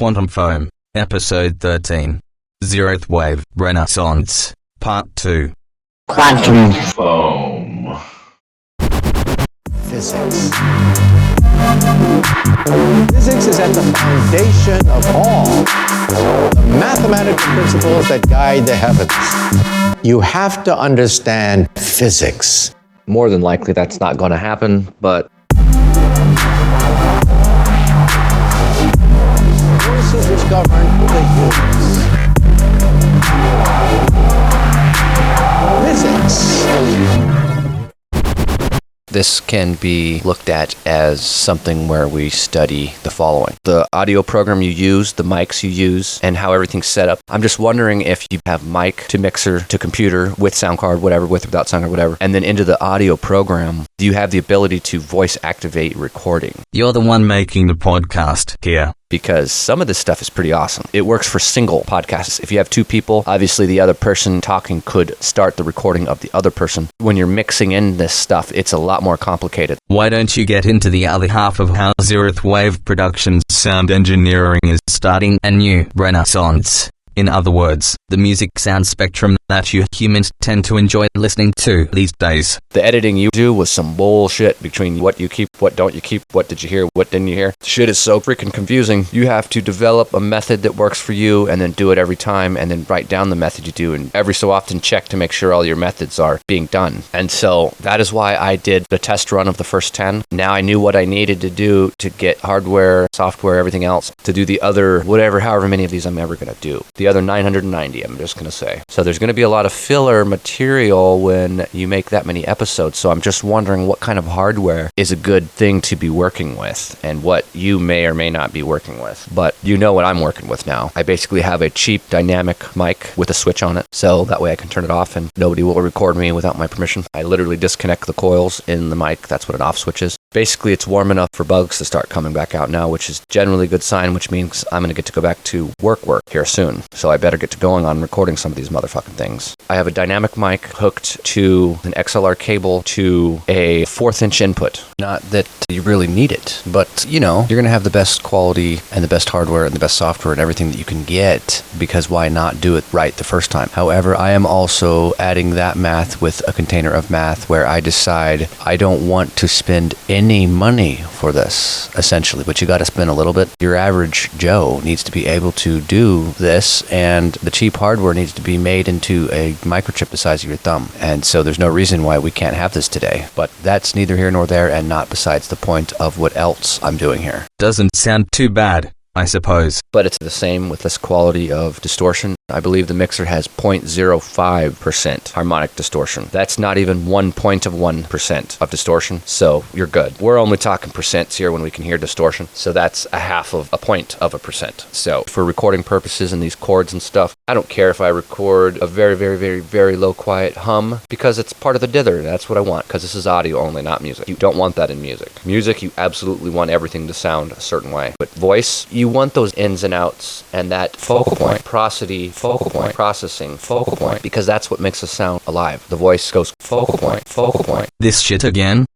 Quantum Foam, Episode 13. Zerothwave Renaissance, Part 2. Quantum Foam. Physics. Physics is at the foundation of all the mathematical principles that guide the heavens. You have to understand physics. More than likely that's not going to happen, but Forces which govern the universe. Physics. this can be looked at as something where we study the following: the audio program you use, the mics you use, and how everything's set up. I'm just wondering if you have mic to mixer to computer with sound card, whatever, with or without sound card, whatever, and then into the audio program, do you have the ability to voice activate recording? You're the one making the podcast here. Because some of this stuff is pretty awesome. It works for single podcasts. If you have two people, obviously the other person talking could start the recording of the other person. When you're mixing in this stuff, it's a lot more complicated. Why don't you get into the other half of how Zerothwave Productions sound engineering is starting a new renaissance? In other words, the music sound spectrum that you humans tend to enjoy listening to these days. The editing you do was some bullshit between what you keep, what don't you keep, what did you hear, what didn't you hear. Shit is so freaking confusing. You have to develop a method that works for you and then do it every time and then write down the method you do and every so often check to make sure all your methods are being done. And so that is why I did the test run of the first 10. Now I knew what I needed to do to get hardware, software, everything else to do the other, whatever, however many of these I'm ever going to do. The other 990, I'm just going to say. So there's going to be a lot of filler material when you make that many episodes. So I'm just wondering what kind of hardware is a good thing to be working with and what you may or may not be working with. But you know what I'm working with now. I basically have a cheap dynamic mic with a switch on it. So that way I can turn it off and nobody will record me without my permission. I literally disconnect the coils in the mic. That's what an off switch is. Basically, it's warm enough for bugs to start coming back out now, which is generally a good sign, which means I'm going to get to go back to work here soon. So I better get to going on recording some of these motherfucking things. I have a dynamic mic hooked to an XLR cable to a 4th-inch input. Not that you really need it, but, you know, you're going to have the best quality and the best hardware and the best software and everything that you can get, because why not do it right the first time? However, I am also adding that math with a container of math where I decide I don't want to spend any money for this, essentially, but you got to spend a little bit. Your average Joe needs to be able to do this, and the cheap hardware needs to be made into a microchip the size of your thumb. And so there's no reason why we can't have this today. But that's neither here nor there, and not besides the point of what else I'm doing here. Doesn't sound too bad, I suppose. But it's the same with this quality of distortion. I believe the mixer has 0.05% harmonic distortion. That's not even 1% of distortion, so you're good. We're only talking percents here when we can hear distortion, so that's a half of a point of a percent. So for recording purposes and these chords and stuff, I don't care if I record a very, very, very, very low quiet hum, because it's part of the dither. That's what I want, because this is audio only, not music. You don't want that in music. Music, you absolutely want everything to sound a certain way. But voice, you want those ins and outs and that focal point, prosody, focal point, processing, focal point, because that's what makes us sound alive. The voice goes focal point, focal point. This shit again?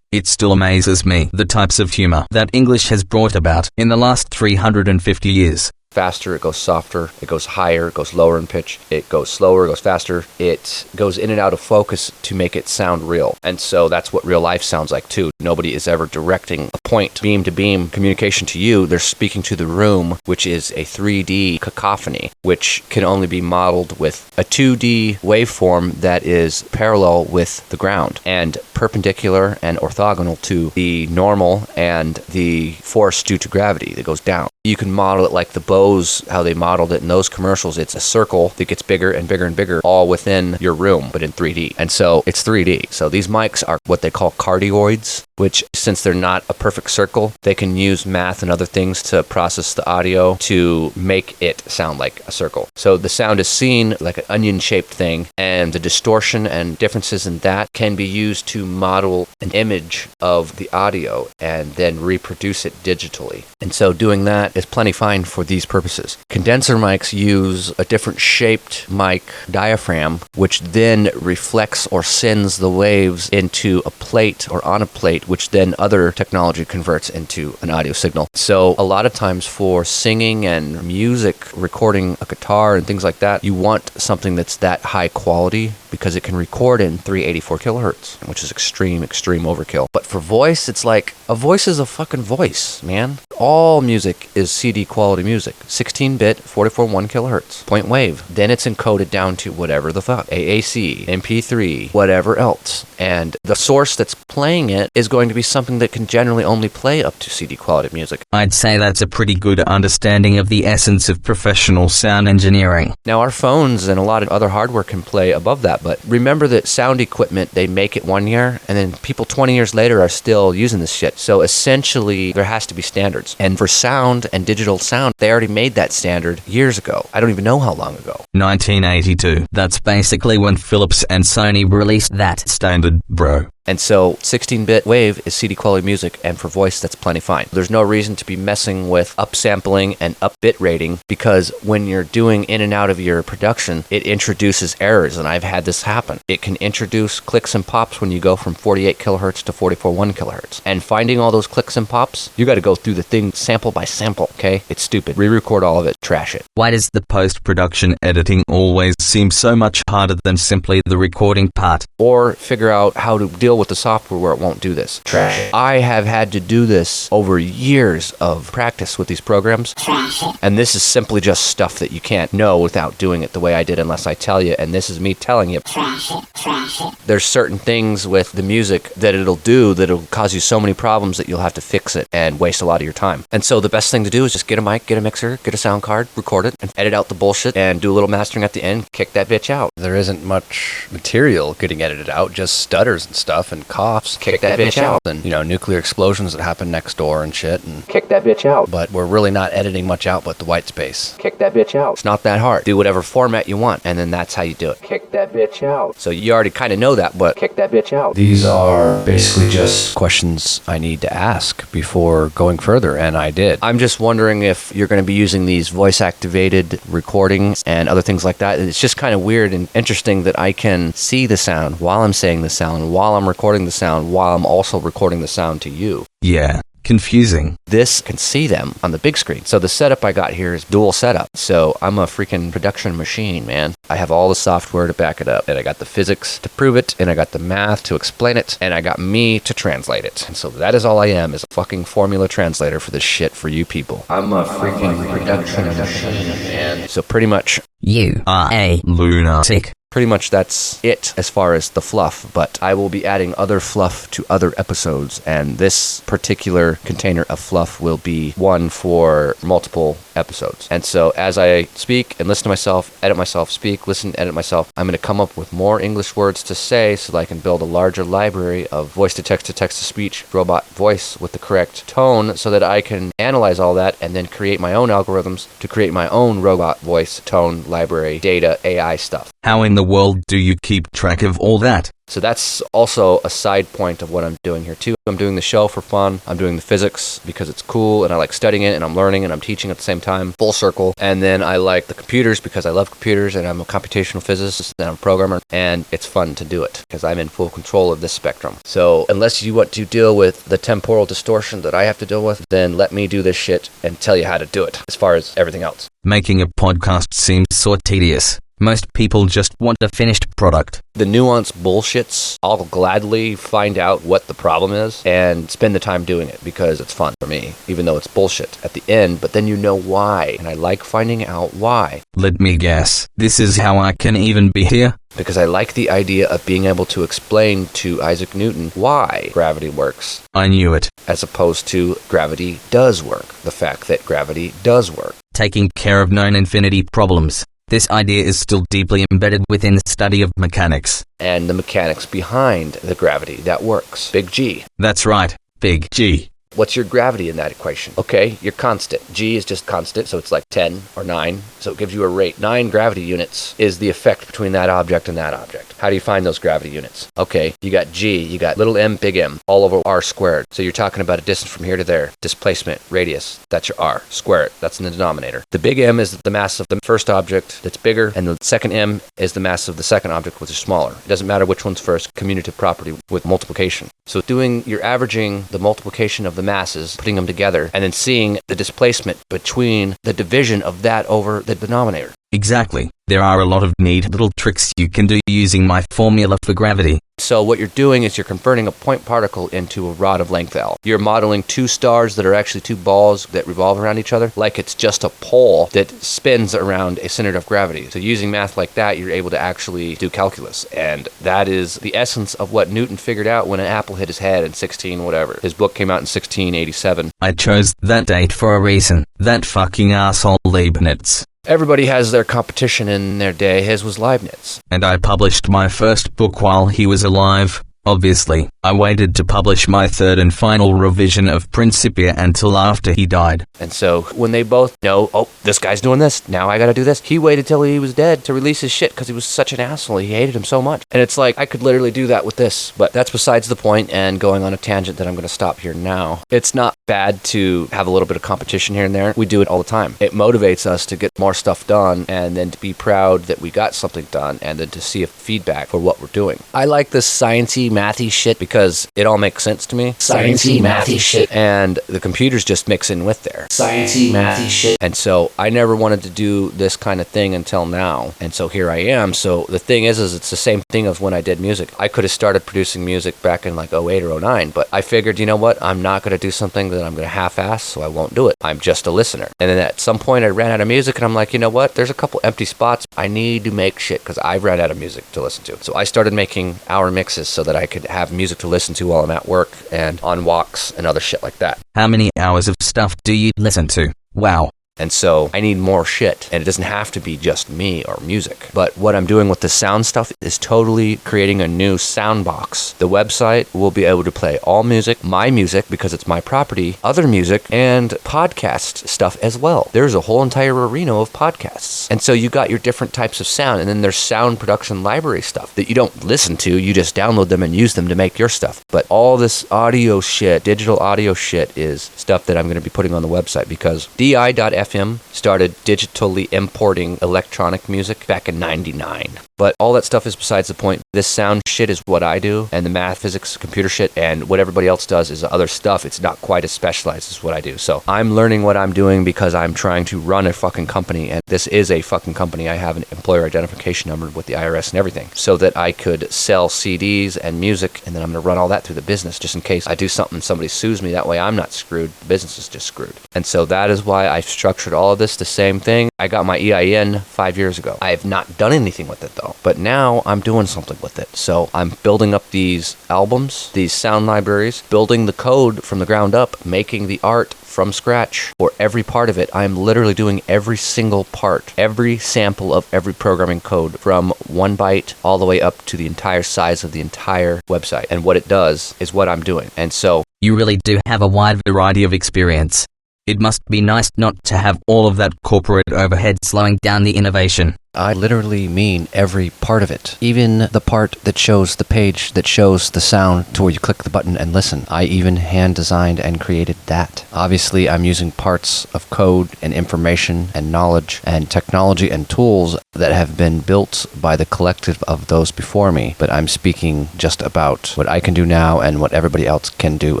It still amazes me, the types of humor that English has brought about in the last 350 years. Faster, it goes softer, it goes higher, it goes lower in pitch, it goes slower, it goes faster, it goes in and out of focus to make it sound real. And so that's what real life sounds like too. Nobody is ever directing a point, beam to beam communication to you. They're speaking to the room, which is a 3D cacophony, which can only be modeled with a 2D waveform that is parallel with the ground and perpendicular and orthogonal to the normal and the force due to gravity that goes down. You can model it like the Bose, how they modeled it in those commercials. It's a circle that gets bigger and bigger and bigger all within your room, but in 3D. And so it's 3D. So these mics are what they call cardioids, which, since they're not a perfect circle, they can use math and other things to process the audio to make it sound like a circle. So the sound is seen like an onion-shaped thing, and the distortion and differences in that can be used to model an image of the audio and then reproduce it digitally. And so doing that that is plenty fine for these purposes. Condenser mics use a different shaped mic diaphragm, which then reflects or sends the waves into a plate or on a plate, which then other technology converts into an audio signal. So a lot of times for singing and music, recording a guitar and things like that, you want something that's that high quality because it can record in 384 kilohertz, which is extreme overkill. But for voice, it's like, a voice is a fucking voice, man. All music is CD quality music. 16-bit, 44.1 kilohertz, point wave. Then it's encoded down to whatever the fuck, AAC, MP3, whatever else. And the source that's playing it is going to be something that can generally only play up to CD quality music. I'd say that's a pretty good understanding of the essence of professional sound engineering. Now, our phones and a lot of other hardware can play above that, but remember that sound equipment, they make it 1 year, and then people 20 years later are still using this shit. So essentially, there has to be standards. And for sound and digital sound, they already made that standard years ago. I don't even know how long ago. 1982. That's basically when Philips and Sony released that standard, bro. And so 16-bit wave is CD quality music, and for voice, that's plenty fine. There's no reason to be messing with upsampling and up bit rating, because when you're doing in and out of your production, it introduces errors, and I've had this happen. It can introduce clicks and pops when you go from 48 kilohertz to 44.1 kilohertz. And finding all those clicks and pops, you got to go through the thing sample by sample, okay? It's stupid. Re-record all of it. Trash it. Why does the post-production editing always seem so much harder than simply the recording part? Or figure out how to deal with the software where it won't do this. Trash it. I have had to do this over years of practice with these programs. Trash it. And this is simply just stuff that you can't know without doing it the way I did unless I tell you, and this is me telling you. Trash it. Trash it. There's certain things with the music that it'll do that'll cause you so many problems that you'll have to fix it and waste a lot of your time. And so the best thing to do is just get a mic, get a mixer, get a sound card, record it, and edit out the bullshit, and do a little mastering at the end, kick that bitch out. There isn't much material getting edited out, just stutters and stuff and coughs. Kick that bitch out. And, nuclear explosions that happen next door and shit. And kick that bitch out. But we're really not editing much out but the white space. Kick that bitch out. It's not that hard. Do whatever format you want, and then that's how you do it. Kick that bitch out. So you already kind of know that, but kick that bitch out. These are basically just questions I need to ask before going further, and I did. I'm just wondering if you're going to be using these voice-activated recordings and other things like that. It's just kind of weird and interesting that I can see the sound while I'm saying the sound, while I'm recording the sound, while I'm also recording the sound to you. Yeah. Confusing. This can see them on the big screen. So the setup I got here is dual setup. So I'm a freaking production machine, man. I have all the software to back it up, and I got the physics to prove it, and I got the math to explain it, and I got me to translate it. And so that is all I am, is a fucking formula translator for this shit for you people. I'm a freaking production machine, man. So pretty much, you are a lunatic. Pretty much that's it as far as the fluff, but I will be adding other fluff to other episodes, and this particular container of fluff will be one for multiple episodes. And so as I speak and listen to myself, edit myself, speak, listen, edit myself, I'm going to come up with more English words to say so that I can build a larger library of voice-to-text to text-to-speech robot voice with the correct tone so that I can analyze all that and then create my own algorithms to create my own robot voice, tone, library, data, AI stuff. How in the world do you keep track of all that? So that's also a side point of what I'm doing here too. I'm doing the show for fun. I'm doing the physics because it's cool and I like studying it, and I'm learning and I'm teaching at the same time, full circle. And then I like the computers because I love computers, and I'm a computational physicist and I'm a programmer, and it's fun to do it because I'm in full control of this spectrum. So unless you want to deal with the temporal distortion that I have to deal with, then let me do this shit and tell you how to do it as far as everything else. Making a podcast seems so tedious. Most people just want a finished product. The nuanced bullshits, I'll gladly find out what the problem is and spend the time doing it because it's fun for me, even though it's bullshit at the end, but then you know why, and I like finding out why. Let me guess, this is how I can even be here? Because I like the idea of being able to explain to Isaac Newton why gravity works. I knew it. As opposed to gravity does work. The fact that gravity does work. Taking care of known infinity problems. This idea is still deeply embedded within the study of mechanics. And the mechanics behind the gravity that works. Big G. That's right. Big G. What's your gravity in that equation? Okay, your constant. G is just constant, so it's like 10 or 9, so it gives you a rate. 9 gravity units is the effect between that object and that object. How do you find those gravity units? Okay, you got G, you got little m, big M, all over r squared. So you're talking about a distance from here to there. Displacement, radius, that's your r. Square it, that's in the denominator. The big M is the mass of the first object that's bigger, and the second M is the mass of the second object, which is smaller. It doesn't matter which one's first, commutative property with multiplication. So you're averaging the multiplication of the masses, putting them together, and then seeing the displacement between the division of that over the denominator. Exactly. There are a lot of neat little tricks you can do using my formula for gravity. So what you're doing is you're converting a point particle into a rod of length L. You're modeling two stars that are actually two balls that revolve around each other, like it's just a pole that spins around a center of gravity. So using math like that, you're able to actually do calculus. And that is the essence of what Newton figured out when an apple hit his head in 16 whatever. His book came out in 1687. I chose that date for a reason. That fucking asshole Leibniz. Everybody has their competition in their day. His was Leibniz. And I published my first book while he was alive. Obviously, I waited to publish my third and final revision of Principia until after he died. And so, when they both know, oh, this guy's doing this, now I gotta do this, he waited till he was dead to release his shit because he was such an asshole. He hated him so much. And it's like, I could literally do that with this. But that's besides the point, and going on a tangent that I'm gonna stop here now. It's not bad to have a little bit of competition here and there. We do it all the time. It motivates us to get more stuff done, and then to be proud that we got something done, and then to see a feedback for what we're doing. I like this sciencey, mathy shit because it all makes sense to me. Sciencey, mathy shit. And the computers just mix in with there. Sciencey, mathy shit. And so I never wanted to do this kind of thing until now. And so here I am. So the thing is it's the same thing as when I did music. I could have started producing music back in like 08 or 09, but I figured, you know what? I'm not going to do something that I'm going to half-ass, so I won't do it. I'm just a listener. And then at some point I ran out of music and I'm like, you know what? There's a couple empty spots. I need to make shit because I ran out of music to listen to. So I started making hour mixes so that I could have music to listen to while I'm at work and on walks and other shit like that. How many hours of stuff do you listen to? Wow. And so I need more shit, and it doesn't have to be just me or music. But what I'm doing with the sound stuff is totally creating a new sound box. The website will be able to play all music, my music, because it's my property, other music, and podcast stuff as well. There's a whole entire arena of podcasts. And so you got your different types of sound, and then there's sound production library stuff that you don't listen to, you just download them and use them to make your stuff. But all this audio shit, digital audio shit, is stuff that I'm going to be putting on the website because di.fm started digitally importing electronic music back in 99. But all that stuff is besides the point. This sound shit is what I do, and the math, physics, computer shit, and what everybody else does is other stuff. It's not quite as specialized as what I do. So I'm learning what I'm doing because I'm trying to run a fucking company, and this is a fucking company. I have an employer identification number with the IRS and everything, so that I could sell CDs and music, and then I'm going to run all that through the business just in case I do something and somebody sues me. That way I'm not screwed. The business is just screwed. And so that is why I've structured all of this the same thing. I got my EIN 5 years ago. I have not done anything with it though. But now I'm doing something with it. So I'm building up these albums, these sound libraries, building the code from the ground up, making the art from scratch for every part of it. I'm literally doing every single part, every sample of every programming code from 1 byte all the way up to the entire size of the entire website. And what it does is what I'm doing. And so you really do have a wide variety of experience. It must be nice not to have all of that corporate overhead slowing down the innovation. I literally mean every part of it. Even the part that shows the page that shows the sound to where you click the button and listen. I even hand designed and created that. Obviously, I'm using parts of code and information and knowledge and technology and tools that have been built by the collective of those before me, but I'm speaking just about what I can do now and what everybody else can do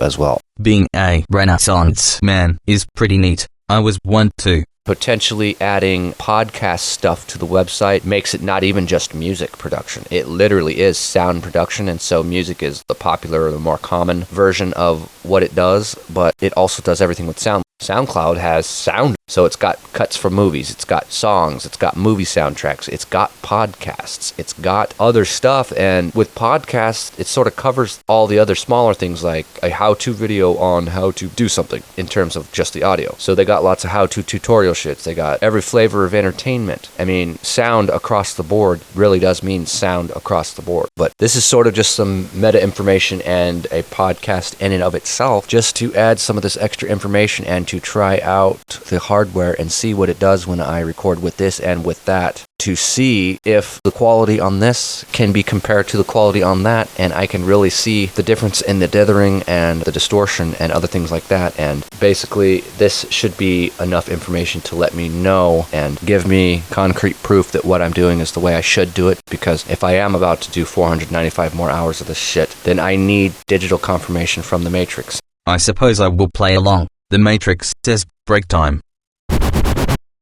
as well. Being a Renaissance man is pretty neat. I was one too. Potentially adding podcast stuff to the website makes it not even just music production. It literally is sound production, and so music is the popular or the more common version of what it does, but it also does everything with sound. SoundCloud has sound. So it's got cuts from movies, it's got songs, it's got movie soundtracks, it's got podcasts, it's got other stuff. And with podcasts, it sort of covers all the other smaller things like a how-to video on how to do something in terms of just the audio. So they got lots of how-to tutorial shits. They got every flavor of entertainment. I mean, sound across the board really does mean sound across the board. But this is sort of just some meta information and a podcast in and of itself, just to add some of this extra information and to try out the hardware and see what it does when I record with this and with that, to see if the quality on this can be compared to the quality on that, and I can really see the difference in the dithering and the distortion and other things like that. And basically this should be enough information to let me know and give me concrete proof that what I'm doing is the way I should do it, because if I am about to do 495 more hours of this shit, then I need digital confirmation from the Matrix. I suppose I will play along. The Matrix says break time.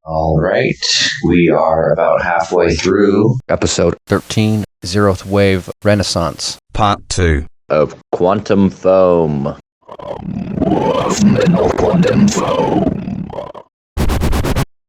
All right, we are about halfway through Episode 13, Zerothwave Renaissance. Part 2. of quantum foam. Quantum foam.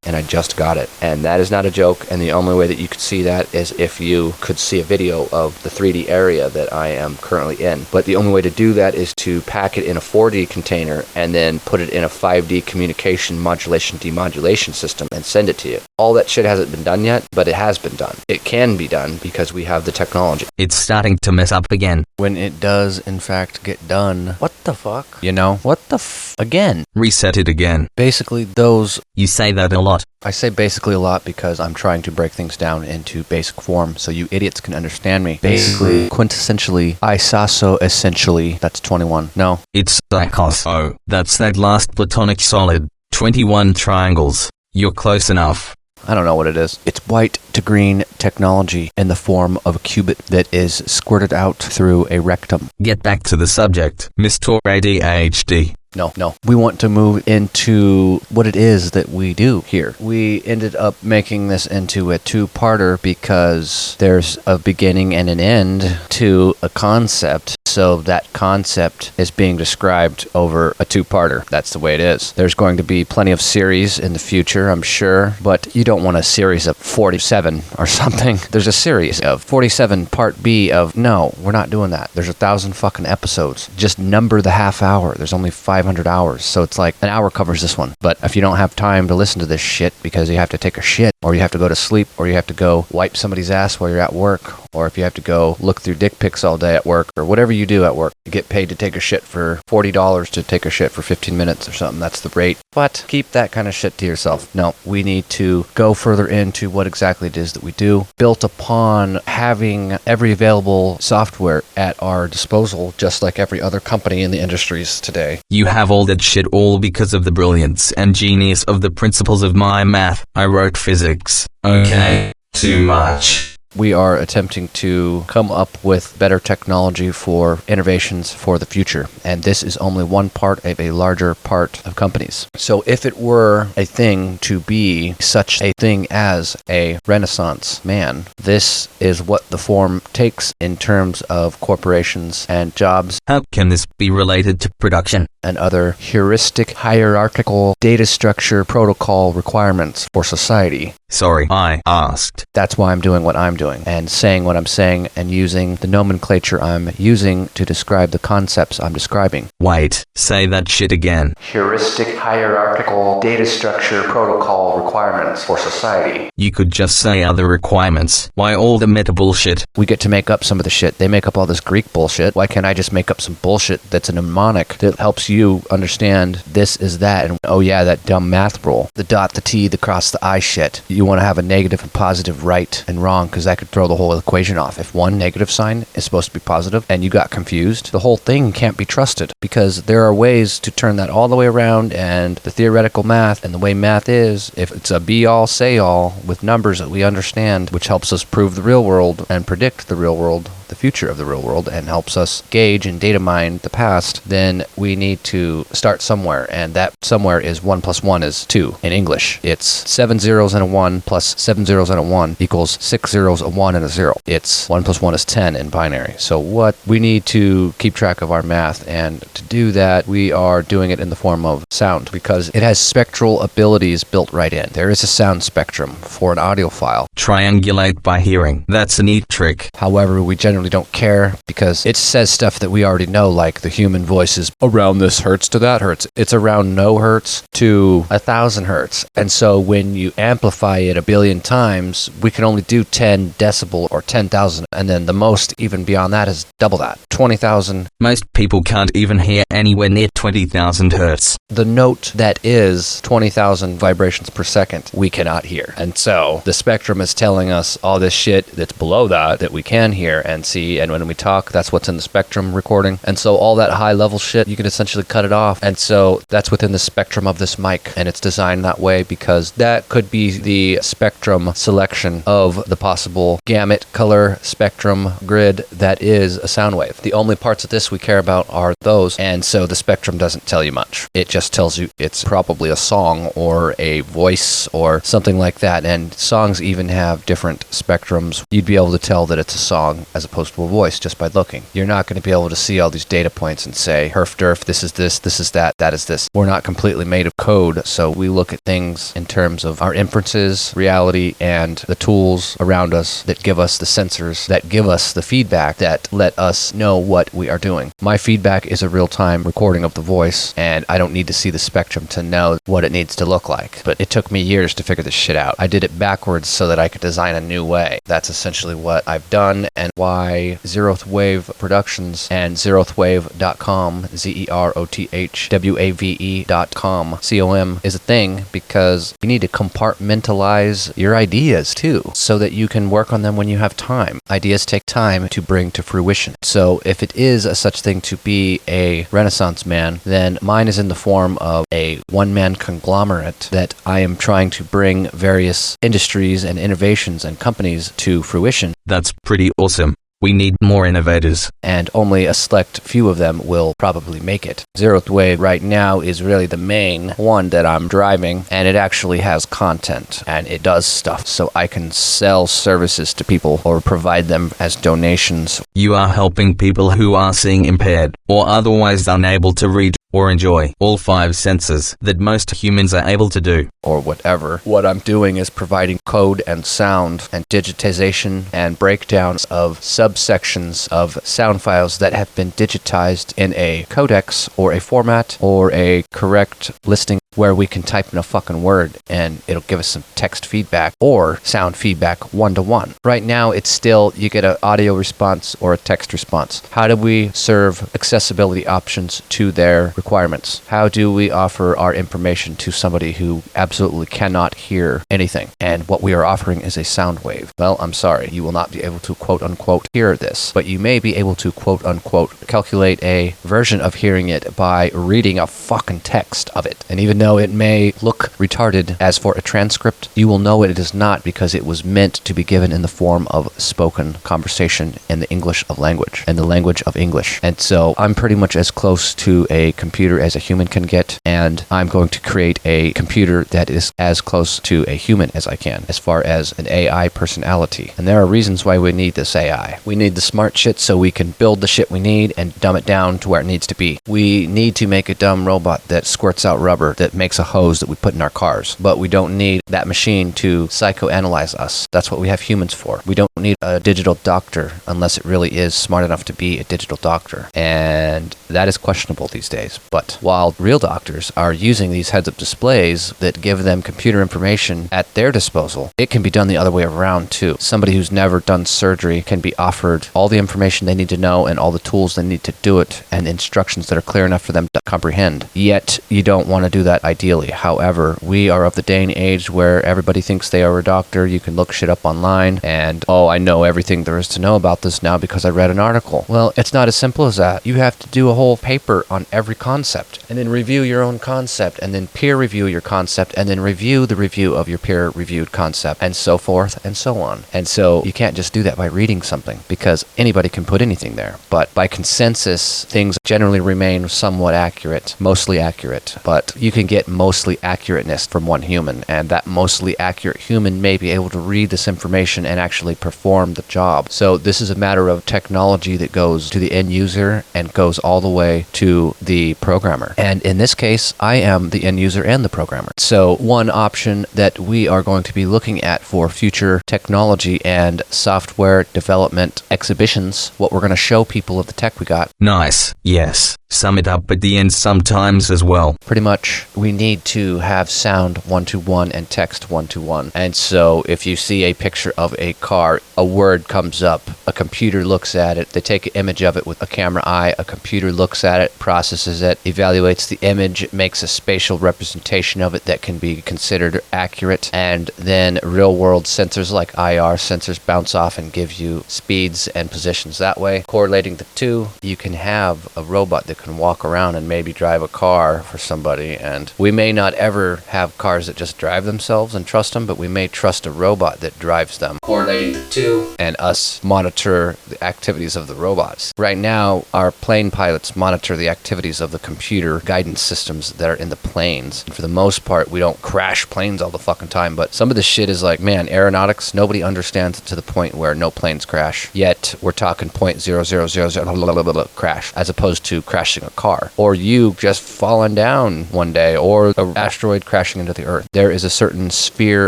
And I just got it. And that is not a joke, and the only way that you could see that is if you could see a video of the 3D area that I am currently in. But the only way to do that is to pack it in a 4D container and then put it in a 5D communication modulation demodulation system and send it to you. All that shit hasn't been done yet, but it has been done. It can be done because we have the technology. It's starting to mess up again. When it does, in fact, get done, what the fuck? You know, what the again? Reset it again. Basically, those... You say that a lot. I say basically a lot because I'm trying to break things down into basic form so you idiots can understand me. Basically, quintessentially, isoso-essentially, that's 21. No. It's psychoso. That's that last platonic solid. 21 triangles. You're close enough. I don't know what it is. It's white to green technology in the form of a qubit that is squirted out through a rectum. Get back to the subject, Mr. ADHD. No. We want to move into what it is that we do here. We ended up making this into a two-parter because there's a beginning and an end to a concept. So that concept is being described over a two-parter. That's the way it is. There's going to be plenty of series in the future, I'm sure, but you don't want a series of 47 or something. There's a series of 47 part B of, no, we're not doing that. There's 1,000 fucking episodes. Just number the half hour. There's only 500 hours, so it's like an hour covers this one. But if you don't have time to listen to this shit because you have to take a shit, or you have to go to sleep, or you have to go wipe somebody's ass while you're at work, or if you have to go look through dick pics all day at work, or whatever you do at work, you get paid to take a shit for $40 to take a shit for 15 minutes or something. That's the rate. But keep that kind of shit to yourself. No, we need to go further into what exactly it is that we do, built upon having every available software at our disposal, just like every other company in the industries today. You have all that shit all because of the brilliance and genius of the principles of my math. I wrote physics. Okay, too much. We are attempting to come up with better technology for innovations for the future, and this is only one part of a larger part of companies. So if it were a thing to be such a thing as a Renaissance man, this is what the form takes in terms of corporations and jobs. How can this be related to production? And other heuristic, hierarchical data structure protocol requirements for society. Sorry, I asked. That's why I'm doing what I'm doing, and saying what I'm saying, and using the nomenclature I'm using to describe the concepts I'm describing. Wait, say that shit again. Heuristic, hierarchical data structure protocol requirements for society. You could just say other requirements. Why all the meta bullshit? We get to make up some of the shit. They make up all this Greek bullshit. Why can't I just make up some bullshit that's a mnemonic that helps you understand this is that, and oh yeah, that dumb math rule. The dot, the T, the cross, the I shit. You want to have a negative and positive right and wrong, because that could throw the whole equation off. If one negative sign is supposed to be positive and you got confused, the whole thing can't be trusted, because there are ways to turn that all the way around, and the theoretical math and the way math is, if it's a be all say all with numbers that we understand, which helps us prove the real world and predict the real world, the future of the real world, and helps us gauge and data mine the past, then we need to start somewhere, and that somewhere is 1 + 1 is 2 in English. It's 7 zeros and a 1 1 plus 7 zeros and a 1 equals 6 zeros, a 1, and a 0. It's 1 plus 1 is 10 in binary. So what we need to keep track of our math, and to do that, we are doing it in the form of sound because it has spectral abilities built right in. There is a sound spectrum for an audio file. Triangulate by hearing. That's a neat trick. However, we generally don't care because it says stuff that we already know, like the human voice is around this hertz to that hertz. It's around no hertz to 1,000 hertz. And so when you amplify it a billion times, we can only do 10 decibel or 10,000. And then the most even beyond that is double that, 20,000. Most people can't even hear anywhere near 20,000 hertz. The note that is 20,000 vibrations per second, we cannot hear. And so the spectrum is telling us all this shit that's below that we can hear and see. And when we talk, that's what's in the spectrum recording. And so all that high level shit, you can essentially cut it off. And so that's within the spectrum of this mic. And it's designed that way because that could be the spectrum selection of the possible gamut color spectrum grid that is a sound wave. The only parts of this we care about are those. And so the spectrum doesn't tell you much. It just tells you it's probably a song or a voice or something like that. And songs even have different spectrums. You'd be able to tell that it's a song as opposed to a voice just by looking. You're not going to be able to see all these data points and say, herf derf, this is that, that is this. We're not completely made of code, so we look at things in terms of our inferences, reality, and the tools around us that give us the sensors, that give us the feedback, that let us know what we are doing. My feedback is a real-time recording of the voice, and I don't need to see the spectrum to know what it needs to look like. But it took me years to figure this shit out. I did it backwards so that I could design a new way. That's essentially what I've done, and why Zerothwave Productions and Zerothwave.com, ZEROTHWAVE.com, COM, is a thing, because you need to compartmentalize your ideas too, so that you can work on them when you have time. Ideas take time to bring to fruition. So if it is a such thing to be a Renaissance man, then mine is in the form of a one-man conglomerate that I am trying to bring various industries and innovations and companies to fruition. That's pretty awesome. We need more innovators. And only a select few of them will probably make it. Zerothwave right now is really the main one that I'm driving, and it actually has content, and it does stuff, so I can sell services to people or provide them as donations. You are helping people who are seeing impaired, or otherwise unable to read or enjoy all 5 senses that most humans are able to do. Or whatever. What I'm doing is providing code and sound and digitization and breakdowns of subsections of sound files that have been digitized in a codex or a format or a correct listing where we can type in a fucking word and it'll give us some text feedback or sound feedback one-to-one. Right now, it's still, you get an audio response or a text response. How do we serve accessibility options to their requirements? How do we offer our information to somebody who absolutely cannot hear anything? And what we are offering is a sound wave. Well, I'm sorry, you will not be able to quote-unquote hear this, but you may be able to quote-unquote calculate a version of hearing it by reading a fucking text of it. And even though it may look retarded as for a transcript, you will know it is not, because it was meant to be given in the form of spoken conversation in the English of language, and the language of English. And so I'm pretty much as close to a computer as a human can get, and I'm going to create a computer that is as close to a human as I can, as far as an AI personality. And there are reasons why we need this AI. We need the smart shit so we can build the shit we need and dumb it down to where it needs to be. We need to make a dumb robot that squirts out rubber, that makes a hose that we put in our cars. But we don't need that machine to psychoanalyze us. That's what we have humans for. We don't need a digital doctor unless it really is smart enough to be a digital doctor. And that is questionable these days. But while real doctors are using these heads-up displays that give them computer information at their disposal, it can be done the other way around too. Somebody who's never done surgery can be offered all the information they need to know and all the tools they need to do it, and instructions that are clear enough for them to comprehend. Yet, you don't want to do that ideally. However, we are of the day and age where everybody thinks they are a doctor. You can look shit up online and, oh, I know everything there is to know about this now because I read an article. Well, it's not as simple as that. You have to do a whole paper on every concept, and then review your own concept, and then peer review your concept, and then review the review of your peer-reviewed concept, and so forth and so on. And so you can't just do that by reading something, because anybody can put anything there. But by consensus, things generally remain somewhat accurate, mostly accurate. But you can get mostly accurateness from one human, and that mostly accurate human may be able to read this information and actually perform the job. So this is a matter of technology that goes to the end user and goes all the way to the programmer. And in this case, I am the end user and the programmer. So one option that we are going to be looking at for future technology and software development exhibitions, what we're going to show people of the tech we got. Nice. Yes. Sum it up at the end sometimes as well. Pretty much, we need to have sound 1-to-1 and text 1-to-1. And so if you see a picture of a car, a word comes up, a computer looks at it, they take an image of it with a camera eye, a computer looks at it, processes it, evaluates the image, makes a spatial representation of it that can be considered accurate, and then real-world sensors like IR sensors bounce off and give you speeds and positions that way. Correlating the two, you can have a robot that can walk around and maybe drive a car for somebody, and we may not ever have cars that just drive themselves and trust them, but we may trust a robot that drives them. Correlating the two, and us monitor the activities of the robots. Right now, our plane pilots monitor the activities of the computer guidance systems that are in the planes. And for the most part, we don't crash planes all the fucking time, but some of this shit is like, man, aeronautics, nobody understands it to the point where no planes crash. Yet, we're talking 0.0000 crash, as opposed to crashing a car, or you just falling down one day, or an asteroid crashing into the earth. There is a certain sphere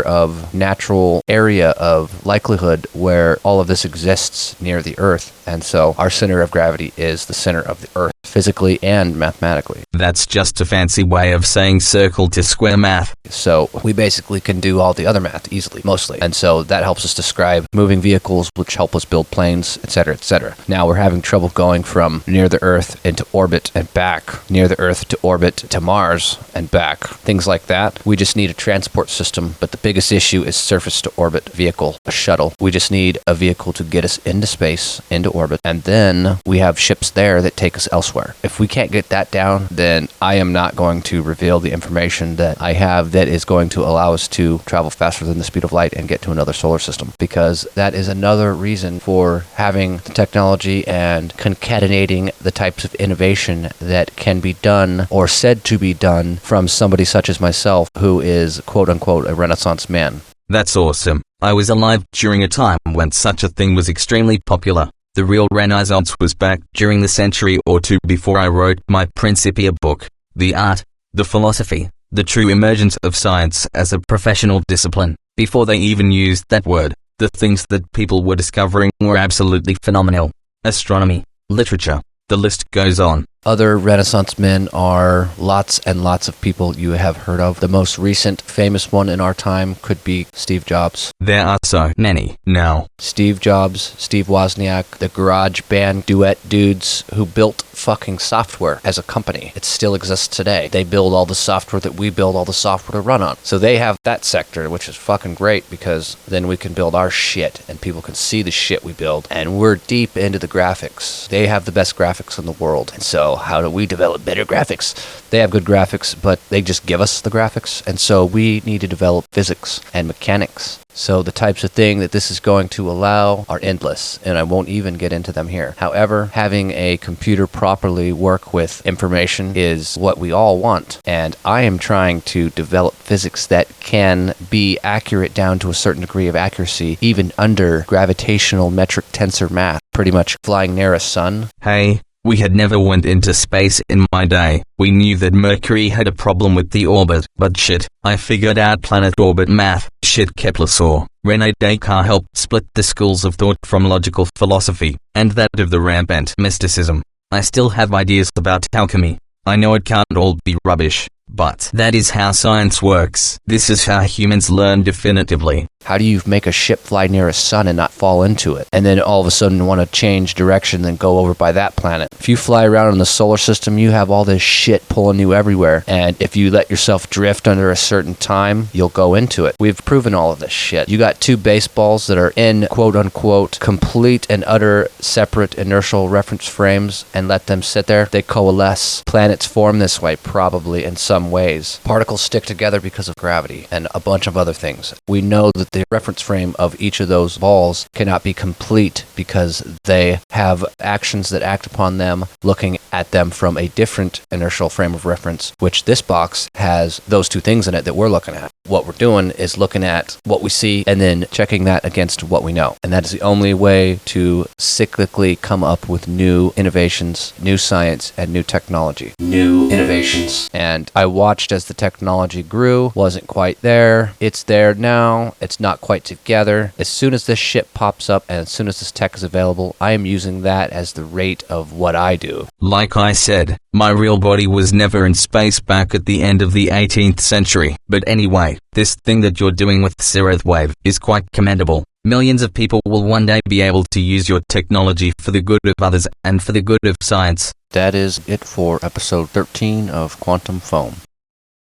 of natural area of likelihood where all of this exists near the earth, and so our center of gravity is the center of the earth, physically and mathematically. That's just a fancy way of saying circle to square math. So we basically can do all the other math easily, mostly, and so that helps us describe moving vehicles, which help us build planes, etc., etc. Now we're having trouble going from near the earth into orbit and back, near the earth to orbit to Mars and back, things like that. We just need a transport system, but the biggest issue is surface to orbit vehicle, a shuttle. We just need a vehicle to get us into space, into orbit, and then we have ships there that take us elsewhere. If we can't get that down, then I am not going to reveal the information that I have that is going to allow us to travel faster than the speed of light and get to another solar system, because that is another reason for having the technology and concatenating the types of innovation that can be done or said to be done from somebody such as myself, who is quote-unquote a Renaissance man. That's awesome. I was alive during a time when such a thing was extremely popular. The real Renaissance was back during the century or two before I wrote my Principia book. The art, the philosophy, the true emergence of science as a professional discipline. Before they even used that word, the things that people were discovering were absolutely phenomenal. Astronomy, literature, the list goes on. Other Renaissance men are lots and lots of people you have heard of. The most recent famous one in our time could be Steve Jobs. There are so many now. Steve Jobs, Steve Wozniak, the garage band duet dudes who built fucking software as a company. It still exists today. They build all the software that we build all the software to run on. So they have that sector, which is fucking great, because then we can build our shit and people can see the shit we build. And we're deep into the graphics. They have the best graphics in the world. And so how do we develop better graphics? They have good graphics, but they just give us the graphics. And so we need to develop physics and mechanics. So the types of thing that this is going to allow are endless, and I won't even get into them here. However, having a computer properly work with information is what we all want, and I am trying to develop physics that can be accurate down to a certain degree of accuracy, even under gravitational metric tensor math, pretty much flying near a sun. Hey, we had never went into space in my day. We knew that Mercury had a problem with the orbit, but shit, I figured out planet orbit math. Shit, Kepler saw. René Descartes helped split the schools of thought from logical philosophy, and that of the rampant mysticism. I still have ideas about alchemy. I know it can't all be rubbish, but that is how science works. This is how humans learn definitively. How do you make a ship fly near a sun and not fall into it? And then all of a sudden want to change direction and go over by that planet. If you fly around in the solar system, you have all this shit pulling you everywhere. And if you let yourself drift under a certain time, you'll go into it. We've proven all of this shit. You got two baseballs that are in quote-unquote complete and utter separate inertial reference frames and let them sit there. They coalesce. Planets form this way, probably in some ways. Particles stick together because of gravity and a bunch of other things. We know that the reference frame of each of those balls cannot be complete because they have actions that act upon them, looking at them from a different inertial frame of reference, which this box has those two things in it that we're looking at. What we're doing is looking at what we see and then checking that against what we know. And that is the only way to cyclically come up with new innovations, new science, and new technology. New innovations. And I watched as the technology grew, wasn't quite there. It's there now. It's not quite together. As soon as this shit pops up and as soon as this tech is available, I am using that as the rate of what I do. Like I said, my real body was never in space back at the end of the 18th century. But anyway, this thing that you're doing with Zerothwave is quite commendable. Millions of people will one day be able to use your technology for the good of others and for the good of science. That is it for episode 13 of Quantum Foam.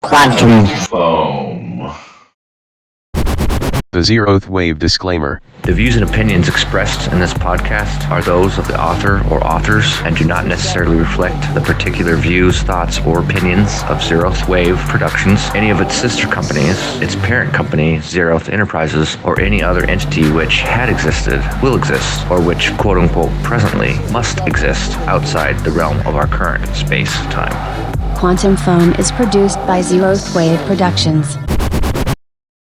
Quantum foam. The Zerothwave disclaimer. The views and opinions expressed in this podcast are those of the author or authors and do not necessarily reflect the particular views, thoughts, or opinions of Zerothwave Productions, any of its sister companies, its parent company, Zeroth Enterprises, or any other entity which had existed, will exist, or which, quote-unquote, presently must exist outside the realm of our current space-time. Quantum Foam is produced by Zerothwave Productions.